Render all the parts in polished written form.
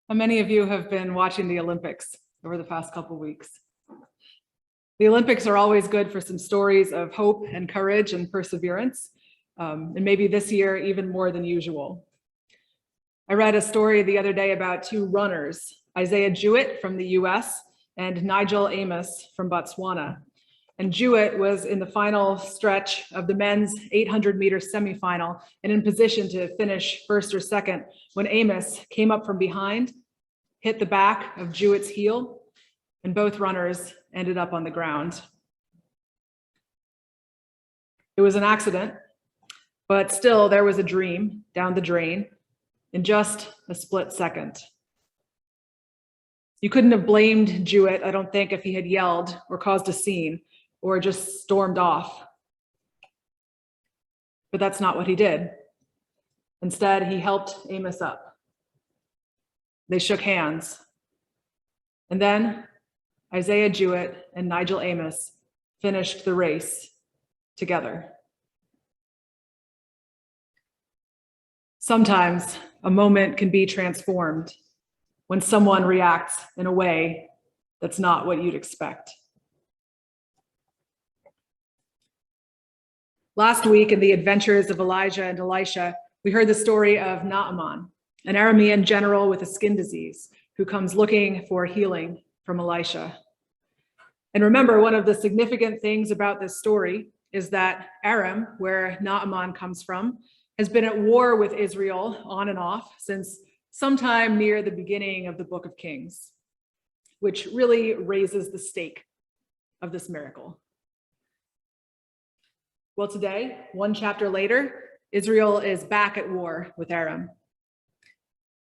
How many of you have been watching the Olympics over the past couple weeks? The Olympics are always good for some stories of hope and courage and perseverance, and maybe this year even more than usual. I read a story the other day about two runners, Isaiah Jewett from the US and Nigel Amos from Botswana. And Jewett was in the final stretch of the men's 800-meter semifinal and in position to finish first or second when Amos came up from behind, hit the back of Jewett's heel, and both runners ended up on the ground. It was an accident, but still there was a dream down the drain in just a split second. You couldn't have blamed Jewett, I don't think, if he had yelled or caused a scene or just stormed off. But that's not what he did. Instead, he helped Amos up. They shook hands. And then Isaiah Jewett and Nigel Amos finished the race together. Sometimes a moment can be transformed when someone reacts in a way that's not what you'd expect. Last week in the adventures of Elijah and Elisha, we heard the story of Naaman, an Aramean general with a skin disease who comes looking for healing from Elisha. And remember, one of the significant things about this story is that Aram, where Naaman comes from, has been at war with Israel on and off since sometime near the beginning of the book of Kings, which really raises the stake of this miracle. Well, today, one chapter later, Israel is back at war with Aram.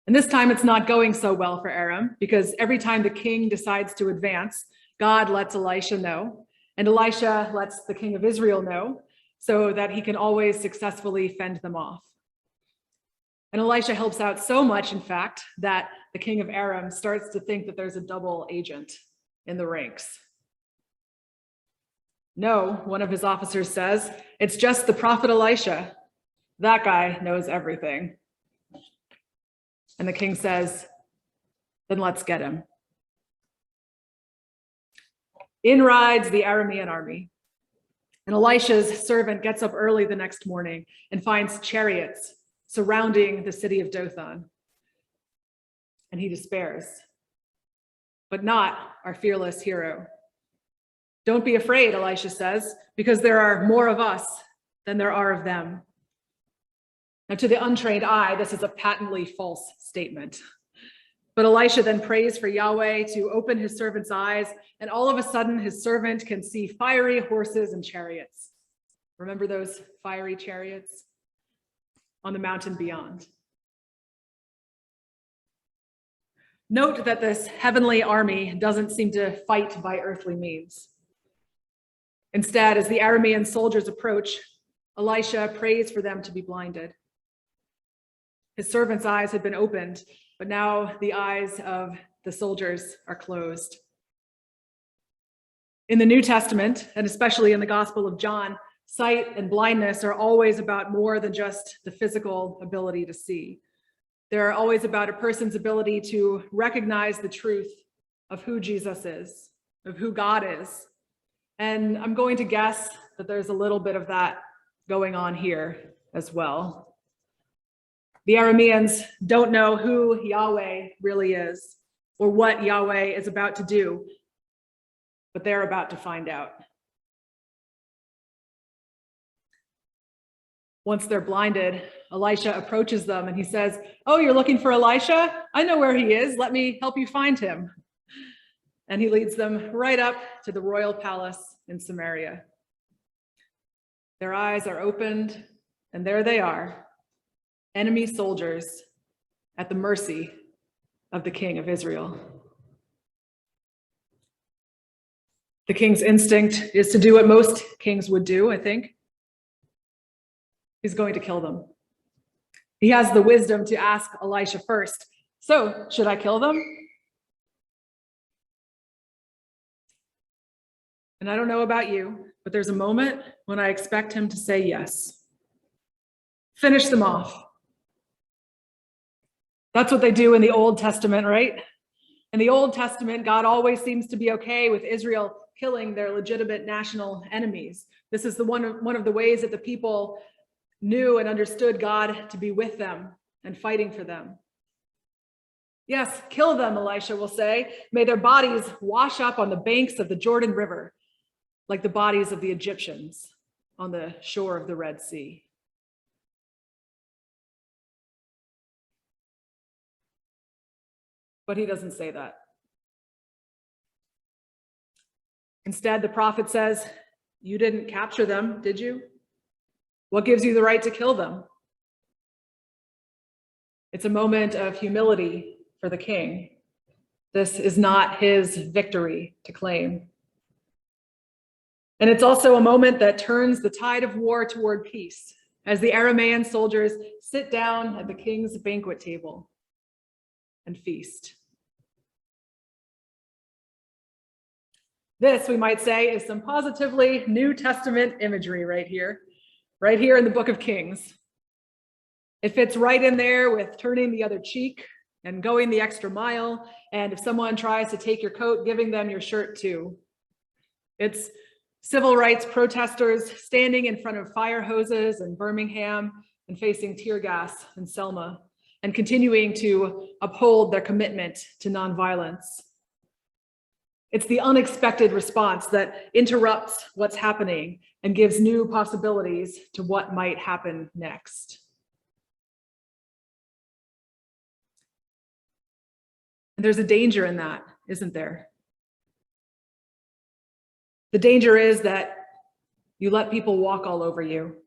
And this time it's not going so well for Aram because every time the king decides to advance, God lets Elisha know, and Elisha lets the king of Israel know so that he can always successfully fend them off. And Elisha helps out so much, in fact, that the king of Aram starts to think that there's a double agent in the ranks. No, one of his officers says, it's just the prophet Elisha. That guy knows everything. And the king says, then let's get him. In rides the Aramean army. And Elisha's servant gets up early the next morning and finds chariots surrounding the city of Dothan. And he despairs, but not our fearless hero. Don't be afraid, Elisha says, because there are more of us than there are of them. Now, to the untrained eye, this is a patently false statement. But Elisha then prays for Yahweh to open his servant's eyes, and all of a sudden his servant can see fiery horses and chariots. Remember those fiery chariots on the mountain beyond? Note that this heavenly army doesn't seem to fight by earthly means. Instead, as the Aramean soldiers approach, Elisha prays for them to be blinded. His servant's eyes had been opened, but now the eyes of the soldiers are closed. In the New Testament, and especially in the Gospel of John, sight and blindness are always about more than just the physical ability to see. They're always about a person's ability to recognize the truth of who Jesus is, of who God is. And I'm going to guess that there's a little bit of that going on here as well. The Arameans don't know who Yahweh really is or what Yahweh is about to do, but they're about to find out. Once they're blinded, Elisha approaches them and he says, "Oh, you're looking for Elisha? I know where he is. Let me help you find him." And he leads them right up to the royal palace in Samaria. Their eyes are opened, and there they are, enemy soldiers at the mercy of the king of Israel. The king's instinct is to do what most kings would do, I think. He's going to kill them. He has the wisdom to ask Elisha first, "So, should I kill them?" And I don't know about you, but there's a moment when I expect him to say yes. Finish them off. That's what they do in the Old Testament, right? In the Old Testament, God always seems to be okay with Israel killing their legitimate national enemies. This is one of the ways that the people knew and understood God to be with them and fighting for them. Yes, kill them, Elisha will say. May their bodies wash up on the banks of the Jordan River, like the bodies of the Egyptians on the shore of the Red Sea. But he doesn't say that. Instead, the prophet says, "You didn't capture them, did you? What gives you the right to kill them?" It's a moment of humility for the king. This is not his victory to claim. And it's also a moment that turns the tide of war toward peace as the Aramean soldiers sit down at the king's banquet table and feast. This, we might say, is some positively New Testament imagery right here in the book of Kings. It fits right in there with turning the other cheek and going the extra mile. And if someone tries to take your coat, giving them your shirt too. It's civil rights protesters standing in front of fire hoses in Birmingham and facing tear gas in Selma and continuing to uphold their commitment to nonviolence. It's the unexpected response that interrupts what's happening and gives new possibilities to what might happen next. And there's a danger in that, isn't there? The danger is that you let people walk all over you,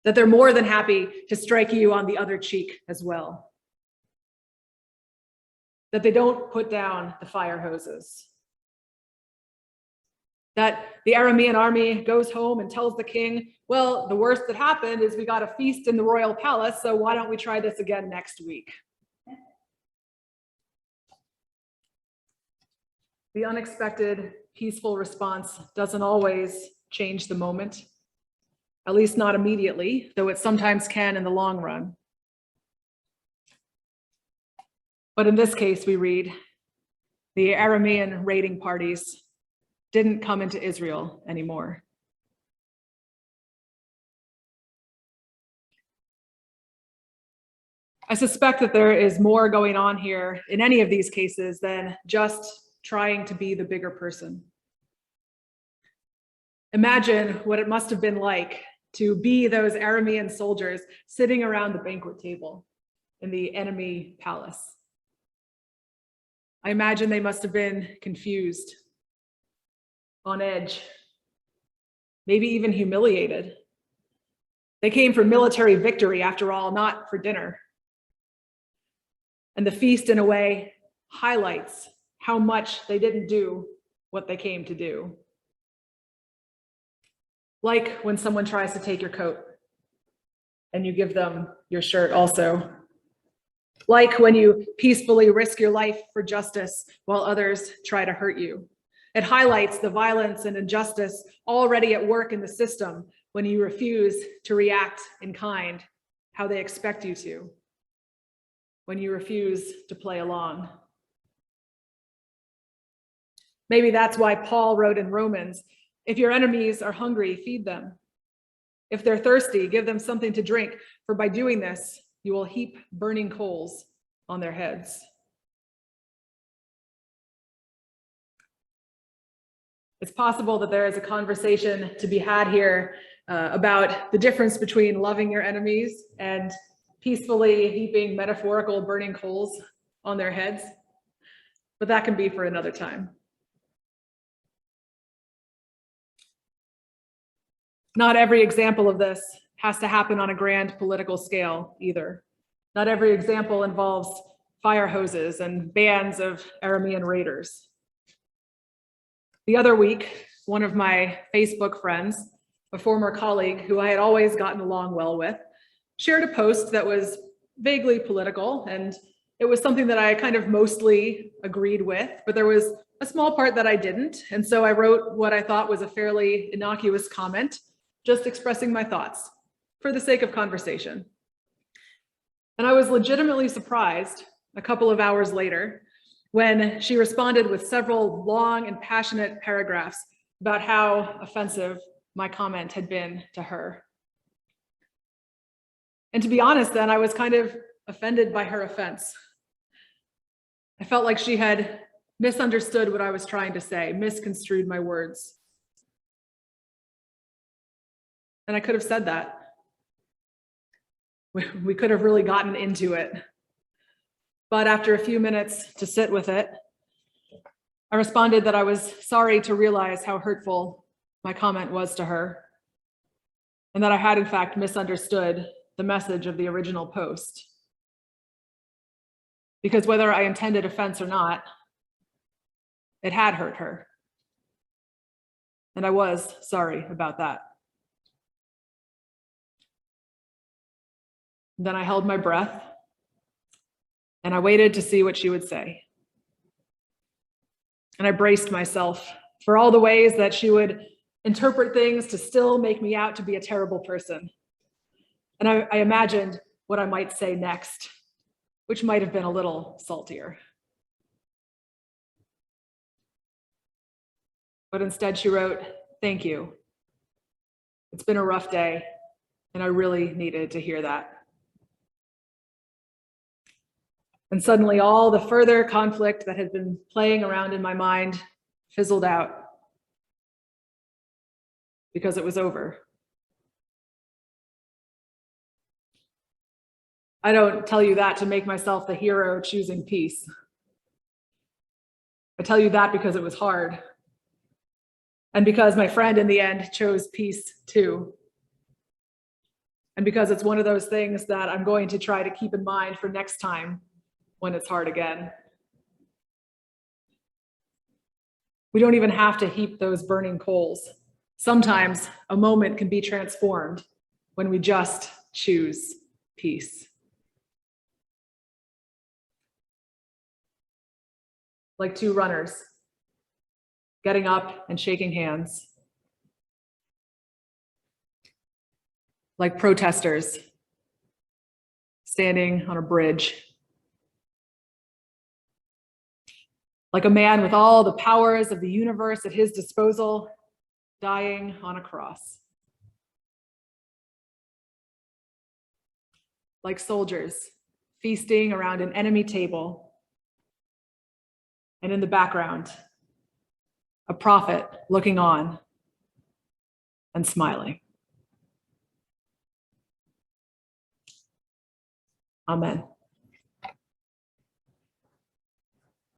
that they're more than happy to strike you on the other cheek as well, that they don't put down the fire hoses, that the Aramean army goes home and tells the king, well, the worst that happened is we got a feast in the royal palace, so why don't we try this again next week? The unexpected, peaceful response doesn't always change the moment, at least not immediately, though it sometimes can in the long run. But in this case, we read, the Aramean raiding parties didn't come into Israel anymore. I suspect that there is more going on here in any of these cases than just trying to be the bigger person. Imagine what it must have been like to be those Aramean soldiers sitting around the banquet table in the enemy palace. I imagine they must have been confused, on edge, maybe even humiliated. They came for military victory, after all, not for dinner. And the feast, in a way, highlights how much they didn't do what they came to do. Like when someone tries to take your coat and you give them your shirt also. Like when you peacefully risk your life for justice while others try to hurt you. It highlights the violence and injustice already at work in the system when you refuse to react in kind how they expect you to, when you refuse to play along. Maybe that's why Paul wrote in Romans, if your enemies are hungry, feed them. If they're thirsty, give them something to drink, for by doing this, you will heap burning coals on their heads. It's possible that there is a conversation to be had here about the difference between loving your enemies and peacefully heaping metaphorical burning coals on their heads, but that can be for another time. Not every example of this has to happen on a grand political scale either. Not every example involves fire hoses and bands of Aramean raiders. The other week, one of my Facebook friends, a former colleague who I had always gotten along well with, shared a post that was vaguely political, and it was something that I kind of mostly agreed with, but there was a small part that I didn't. And so I wrote what I thought was a fairly innocuous comment, just expressing my thoughts for the sake of conversation. And I was legitimately surprised a couple of hours later when she responded with several long and passionate paragraphs about how offensive my comment had been to her. And to be honest, then I was kind of offended by her offense. I felt like she had misunderstood what I was trying to say, misconstrued my words. And I could have said that. We could have really gotten into it. But after a few minutes to sit with it, I responded that I was sorry to realize how hurtful my comment was to her, and that I had in fact misunderstood the message of the original post. Because whether I intended offense or not, it had hurt her. And I was sorry about that. Then I held my breath and I waited to see what she would say. And I braced myself for all the ways that she would interpret things to still make me out to be a terrible person. And I imagined what I might say next, which might have been a little saltier. But instead she wrote, "Thank you. It's been a rough day, and I really needed to hear that." And suddenly all the further conflict that had been playing around in my mind fizzled out because it was over. I don't tell you that to make myself the hero choosing peace. I tell you that because it was hard. And because my friend in the end chose peace too. And because it's one of those things that I'm going to try to keep in mind for next time when it's hard again. We don't even have to heap those burning coals. Sometimes a moment can be transformed when we just choose peace. Like two runners, getting up and shaking hands. Like protesters, standing on a bridge. Like a man with all the powers of the universe at his disposal, dying on a cross. Like soldiers, feasting around an enemy table. And in the background, a prophet looking on and smiling. Amen.